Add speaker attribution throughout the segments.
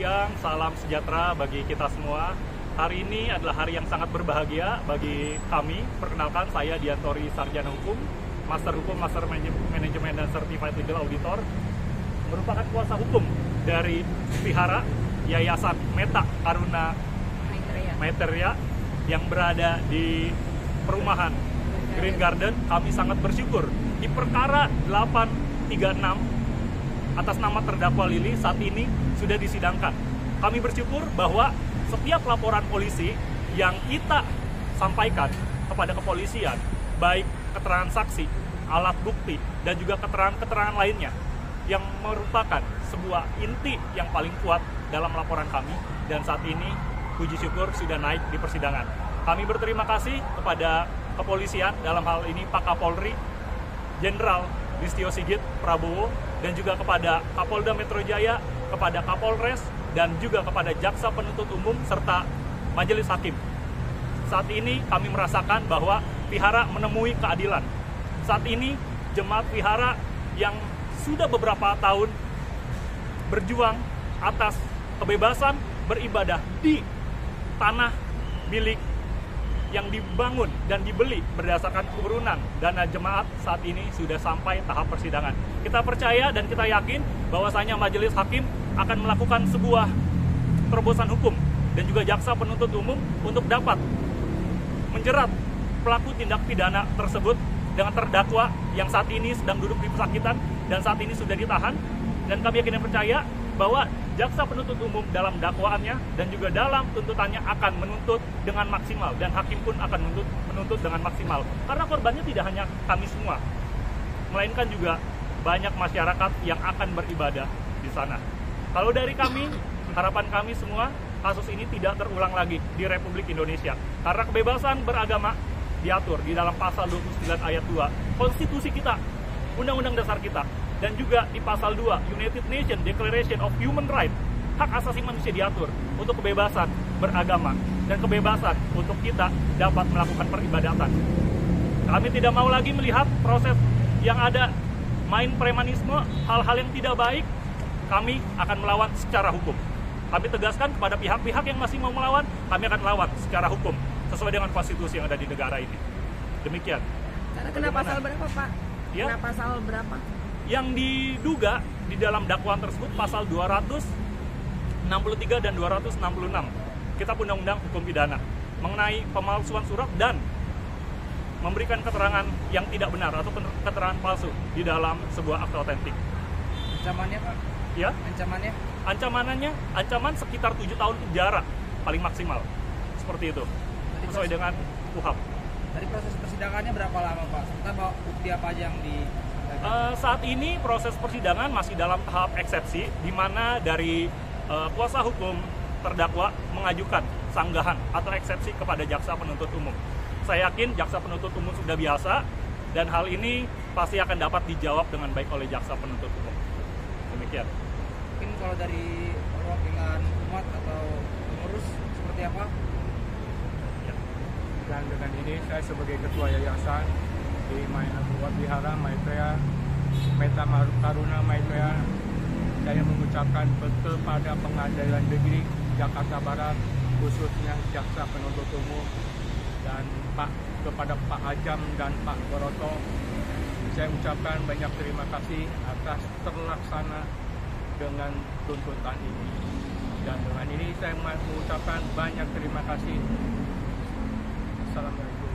Speaker 1: siang, salam sejahtera bagi kita semua. Hari ini adalah hari yang sangat berbahagia bagi kami. Perkenalkan, saya Diantori Sarjana Hukum, Master Hukum, Master Manajemen dan Certified Legal Auditor. Merupakan kuasa hukum dari Vihara Yayasan Meta Karuna Maitreya yang berada di perumahan Green Garden. Kami sangat bersyukur di perkara 836 atas nama terdakwa Lili saat ini sudah disidangkan. Kami bersyukur bahwa setiap laporan polisi yang kita sampaikan kepada kepolisian, baik keterangan saksi, alat bukti, dan juga keterangan-keterangan lainnya yang merupakan sebuah inti yang paling kuat dalam laporan kami, dan saat ini puji syukur sudah naik di persidangan. Kami berterima kasih kepada kepolisian, dalam hal ini Pak Kapolri Jenderal Listio Sigit Prabowo, dan juga kepada Kapolda Metro Jaya, kepada Kapolres, dan juga kepada Jaksa Penuntut Umum serta Majelis Hakim. Saat ini kami merasakan bahwa Vihara menemui keadilan. Saat ini jemaat Vihara yang sudah beberapa tahun berjuang atas kebebasan beribadah di tanah milik yang dibangun dan dibeli berdasarkan urunan dana jemaat, saat ini sudah sampai tahap persidangan. Kita percaya dan kita yakin bahwasanya Majelis Hakim akan melakukan sebuah terobosan hukum dan juga jaksa penuntut umum untuk dapat menjerat pelaku tindak pidana tersebut dengan terdakwa yang saat ini sedang duduk di pesakitan dan saat ini sudah ditahan. Dan kami yakin dan percaya bahwa jaksa penuntut umum dalam dakwaannya dan juga dalam tuntutannya akan menuntut dengan maksimal, dan hakim pun akan menuntut dengan maksimal. Karena korbannya tidak hanya kami semua, melainkan juga banyak masyarakat yang akan beribadah di sana. Kalau dari kami, harapan kami semua, kasus ini tidak terulang lagi di Republik Indonesia. Karena kebebasan beragama diatur di dalam pasal 29 ayat 2 konstitusi kita, undang-undang dasar kita, dan juga di pasal 2 United Nations Declaration of Human Rights, hak asasi manusia diatur untuk kebebasan beragama dan kebebasan untuk kita dapat melakukan peribadatan. Kami tidak mau lagi melihat proses yang ada main premanisme, hal-hal yang tidak baik. Kami akan melawan secara hukum. Kami tegaskan kepada pihak-pihak yang masih mau melawan, kami akan melawan secara hukum sesuai dengan konstitusi yang ada di negara ini. Demikian.
Speaker 2: Kena pasal berapa, Pak?
Speaker 1: Ya?
Speaker 2: Kena pasal berapa?
Speaker 1: Yang diduga di dalam dakwaan tersebut pasal 263 dan 266 Kitab Undang-Undang Hukum Pidana mengenai pemalsuan surat dan memberikan keterangan yang tidak benar atau keterangan palsu di dalam sebuah akta otentik.
Speaker 3: Ancamannya, Pak?
Speaker 1: Ya?
Speaker 3: Ancamannya?
Speaker 1: Ancaman sekitar 7 tahun penjara paling maksimal. Seperti itu. Sesuai dengan KUHP.
Speaker 3: Dari proses persidangannya berapa lama, Pak? Serta bukti apa aja yang di...
Speaker 1: Saat ini proses persidangan masih dalam tahap eksepsi, di mana dari kuasa hukum terdakwa mengajukan sanggahan atau eksepsi kepada jaksa penuntut umum. Saya yakin jaksa penuntut umum sudah biasa, dan hal ini pasti akan dapat dijawab dengan baik oleh jaksa penuntut umum. Demikian.
Speaker 3: Mungkin kalau dari perwakilan umat atau pengurus seperti apa?
Speaker 1: Ya.
Speaker 4: Dan dengan ini saya sebagai ketua yayasan di Vihara Maitreya Meta Karuna Maitreya, saya mengucapkan kepada Pengadilan Negeri Jakarta Barat, khususnya jaksa penuntut umum, dan kepada Pak Ajam dan Pak Boroto, saya ucapkan banyak terima kasih atas terlaksana dengan tuntutan ini. Dan dengan ini saya mengucapkan banyak terima kasih. Assalamualaikum.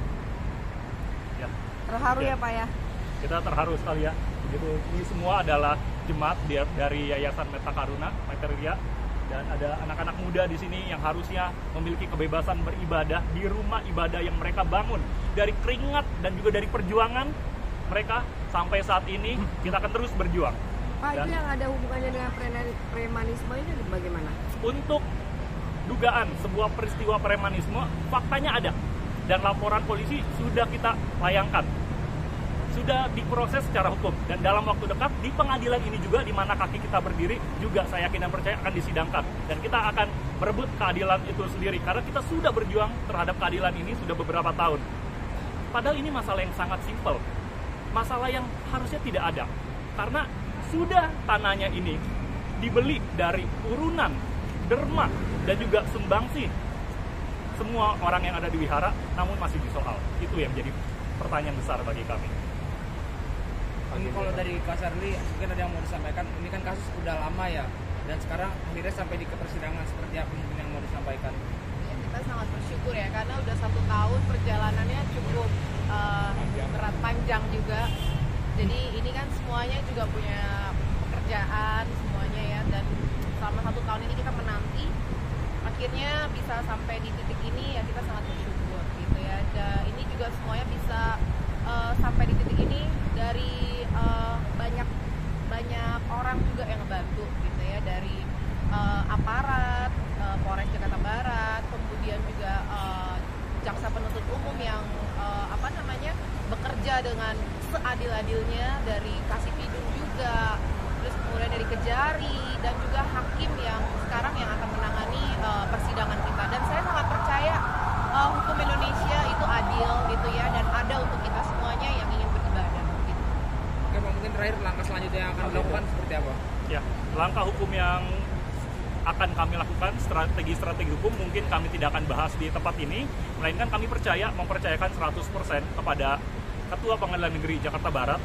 Speaker 1: Ya.
Speaker 2: Terharu ya, Pak ya?
Speaker 1: Kita terharu sekali ya. Begitu, ini semua adalah jemaat dari Yayasan Meta Karuna Maitreya, dan ada anak-anak muda di sini yang harusnya memiliki kebebasan beribadah di rumah ibadah yang mereka bangun dari keringat dan juga dari perjuangan mereka sampai saat ini. Kita akan terus berjuang.
Speaker 2: Pak,
Speaker 1: Dan
Speaker 2: itu yang ada hubungannya dengan premanisme ini bagaimana?
Speaker 1: untuk dugaan sebuah peristiwa premanisme, faktanya ada, dan laporan polisi sudah kita layangkan, sudah diproses secara hukum, dan dalam waktu dekat di pengadilan ini juga, di mana kaki kita berdiri, juga saya yakin dan percaya akan disidangkan, dan kita akan merebut keadilan itu sendiri, karena kita sudah berjuang terhadap keadilan ini sudah beberapa tahun. Padahal ini masalah yang sangat simpel, masalah yang harusnya tidak ada, karena sudah tanahnya ini dibeli dari urunan derma, dan juga sumbangsi semua orang yang ada di wihara, namun masih disoal. Itu yang jadi pertanyaan besar bagi kami.
Speaker 3: Ini kalau dari Kak Sarli mungkin ada yang mau disampaikan. Ini kan kasus udah lama ya, dan sekarang akhirnya sampai di persidangan, seperti apa mungkin yang mau disampaikan?
Speaker 5: Ya, kita sangat bersyukur ya, karena udah 1 tahun perjalanannya cukup berat, panjang juga. Jadi ini kan semuanya juga punya pekerjaan semuanya ya, dan selama 1 tahun ini kita menanti akhirnya bisa sampai di titik ini, ya kita sangat bersyukur gitu ya. Dan ini juga semuanya bisa sampai di titik ini dari banyak orang juga yang ngebantu gitu ya, dari aparat Polres Jakarta Barat, kemudian juga jaksa penuntut umum yang bekerja dengan seadil-adilnya, dari Kasih Pidum juga, terus kemudian dari Kejari, dan juga hakim yang sekarang yang akan menangani persidangan kita. Dan saya sangat percaya hukum Indonesia itu adil gitu ya, dan ada untuk kita semuanya yang ingin beribadah gitu.
Speaker 3: Oke Pak, mungkin terakhir langkah selanjutnya yang akan dilakukan seperti apa?
Speaker 1: Ya, langkah hukum yang akan kami lakukan, strategi hukum mungkin kami tidak akan bahas di tempat ini, melainkan kami mempercayakan 100% kepada Ketua Pengadilan Negeri Jakarta Barat,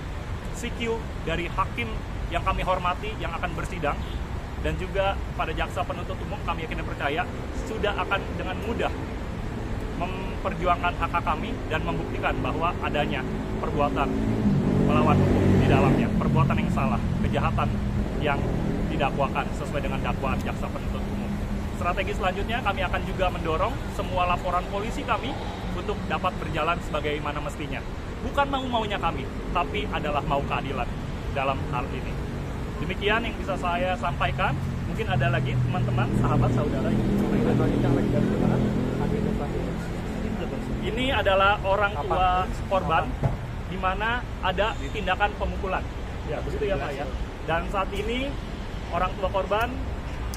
Speaker 1: CQ dari hakim yang kami hormati yang akan bersidang, dan juga pada jaksa penuntut umum kami yakin dan percaya sudah akan dengan mudah memperjuangkan hak kami dan membuktikan bahwa adanya perbuatan melawan hukum di dalamnya, perbuatan yang salah, kejahatan yang didakwakan sesuai dengan dakwaan jaksa penuntut umum. Strategi selanjutnya kami akan juga mendorong semua laporan polisi kami untuk dapat berjalan sebagaimana mestinya. Bukan mau-maunya kami, tapi adalah mau keadilan dalam hal ini. Demikian yang bisa saya sampaikan. Mungkin ada lagi teman-teman, sahabat, saudara yang lagi dari mana? Ini adalah orang tua korban, di mana ada tindakan pemukulan. Ya, begitu ya Pak ya. Dan saat ini orang tua korban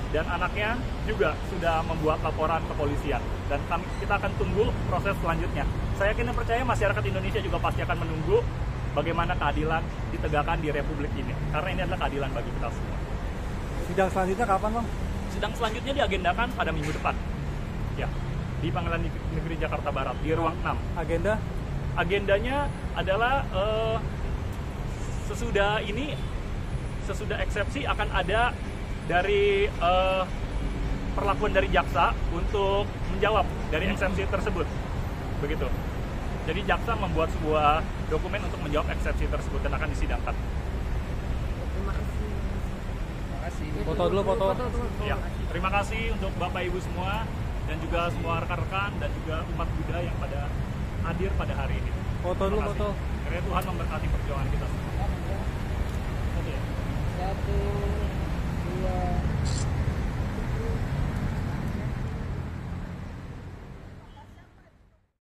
Speaker 1: dan anaknya juga sudah membuat laporan ke kepolisian, dan kita akan tunggu proses selanjutnya. Saya yakin dan percaya masyarakat Indonesia juga pasti akan menunggu bagaimana keadilan ditegakkan di Republik ini, karena ini adalah keadilan bagi kita semua.
Speaker 6: Sidang selanjutnya kapan, Bang?
Speaker 1: Sidang selanjutnya diagendakan pada minggu depan, ya, di Pengadilan Negeri Jakarta Barat di ruang 6. Agendanya adalah sesudah eksepsi akan ada dari perlakuan dari jaksa untuk menjawab dari eksepsi tersebut, begitu. Jadi jaksa membuat sebuah dokumen untuk menjawab eksepsi tersebut dan akan disidangkan.
Speaker 2: Terima kasih.
Speaker 3: Terima kasih.
Speaker 6: Foto dulu, foto.
Speaker 1: Ya, terima kasih untuk Bapak Ibu semua dan juga semua rekan-rekan dan juga umat Buddha yang pada hadir pada hari ini.
Speaker 6: Foto dulu,
Speaker 1: Terima kasih.
Speaker 6: foto.
Speaker 1: Kiranya Tuhan memberkati perjuangan kita semua.